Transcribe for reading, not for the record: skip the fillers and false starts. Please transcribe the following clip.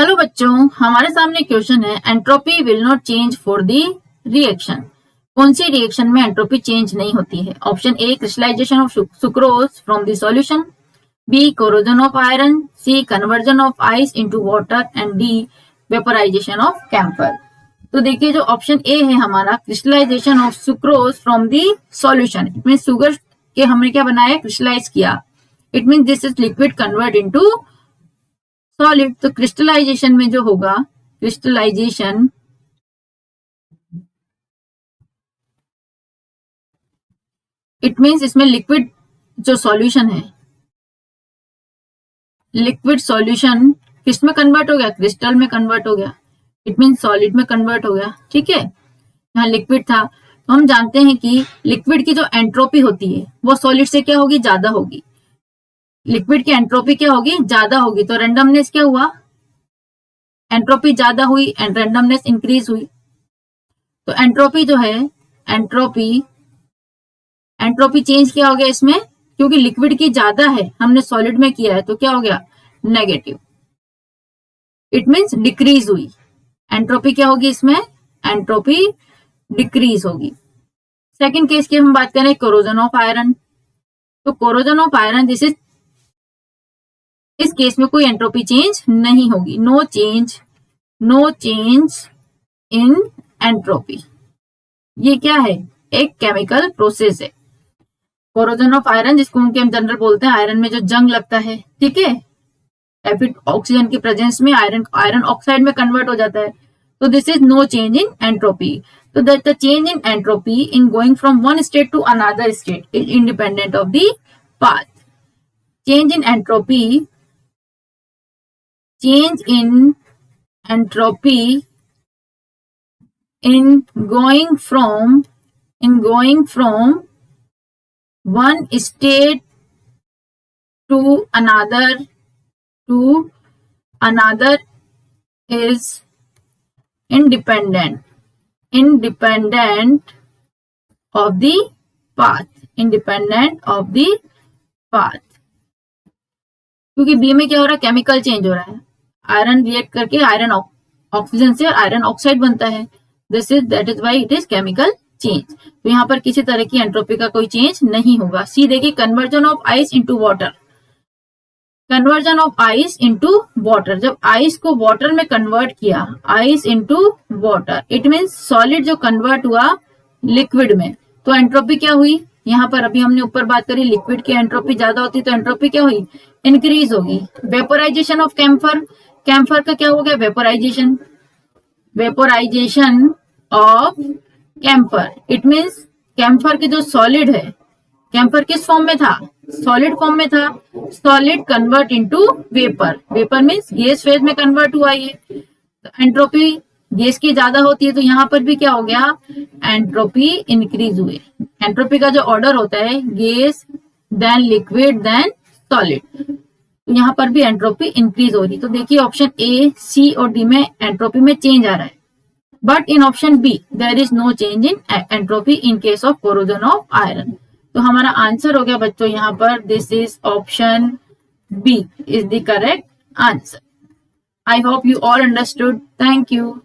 Hello बच्चों, हमारे सामने क्वेश्चन है entropy will not change for the reaction. कौन सी रिएक्शन में एंट्रोपी चेंज नहीं होती है? Option A crystallization of sucrose from the solution, B corrosion of iron, C conversion of ice into water and D vaporization of camphor. तो देखिए जो option A है हमारा crystallization of sucrose from the solution, it mean sugar के हमने क्या बनाया, crystallize किया। It mean this is liquid convert into solid. तो क्रिस्टलाइजेशन में जो होगा, क्रिस्टलाइजेशन इट मींस इसमें लिक्विड जो सॉल्यूशन है, लिक्विड सॉल्यूशन किस में कन्वर्ट हो गया, क्रिस्टल में कन्वर्ट हो गया। इट मींस सॉलिड में कन्वर्ट हो गया। ठीक है, यहाँ लिक्विड था तो हम जानते हैं कि लिक्विड की जो एंट्रोपी होती है वो सॉलिड से क्या होगी, ज्यादा होगी। लिक्विड की एंट्रोपी क्या होगी, ज्यादा होगी। तो रेंडमनेस क्या हुआ, एंट्रोपी ज्यादा हुई एंड रेंडमनेस इंक्रीज हुई। तो एंट्रोपी जो है, एंट्रोपी चेंज क्या हो गया इसमें, क्योंकि लिक्विड की ज्यादा है, हमने सॉलिड में किया है, तो क्या हो गया, नेगेटिव। इट मींस डिक्रीज हुई। एंट्रोपी क्या होगी इसमें, एंट्रोपी डिक्रीज होगी। सेकेंड केस की हम बात करें कोरोजन ऑफ आयरन। तो कोरोजन ऑफ आयरन इस केस में कोई एंट्रोपी चेंज नहीं होगी। No change in entropy. ये क्या है, एक केमिकल प्रोसेस है। कोरोजन ऑफ आयरन, जिसको हम जनरल बोलते हैं आयरन में जो जंग लगता है, ठीक है, फिर ऑक्सीजन की प्रेजेंस में आयरन ऑक्साइड में कन्वर्ट हो जाता है। तो this is no change in entropy. तो the change in entropy in going from one state to another state is independent of the path. Change in entropy in going from one state to another is independent of the path, क्योंकि B में क्या हो रहा है, chemical change हो रहा है। Iron react करके आयरन ऑक्सीजन से आयरन ऑक्साइड बनता है। That is why it is chemical change. तो यहाँ पर किसी तरह की एंट्रोपी का कोई चेंज नहीं होगा। सी देखिए, conversion of ice into water. Conversion of ice into water, जब आइस को वाटर में कन्वर्ट किया, ice into water, it means solid जो कन्वर्ट हुआ लिक्विड में, तो एंट्रोपी क्या हुई, यहाँ पर अभी हमने ऊपर बात करी, लिक्विड की एंट्रोपी ज्यादा होती तो एंट्रोपी क्या हुई, इंक्रीज होगी। वेपोराइजेशन ऑफ कैम्फर, कैम्फर का क्या हो गया, vaporization of camphor. It means camphor की जो सॉलिड है, कैम्फर किस फॉर्म में था, सॉलिड फॉर्म में था, solid convert into vapour. Vapour means gas phase में कन्वर्ट हुआ ये। तो एंट्रोपी गैस की ज्यादा होती है, तो यहाँ पर भी क्या हो गया, एंट्रोपी इंक्रीज हुए। एंट्रोपी का जो ऑर्डर होता है, gas then liquid then solid, तो यहाँ पर भी एंट्रोपी इंक्रीज हो रही। तो देखिए ऑप्शन ए, सी और डी में एंट्रोपी में चेंज आ रहा है, but in option B there is no change in entropy in case of corrosion of iron. तो हमारा आंसर हो गया बच्चों यहाँ पर, this is option B is the correct answer. I hope you all understood. Thank you.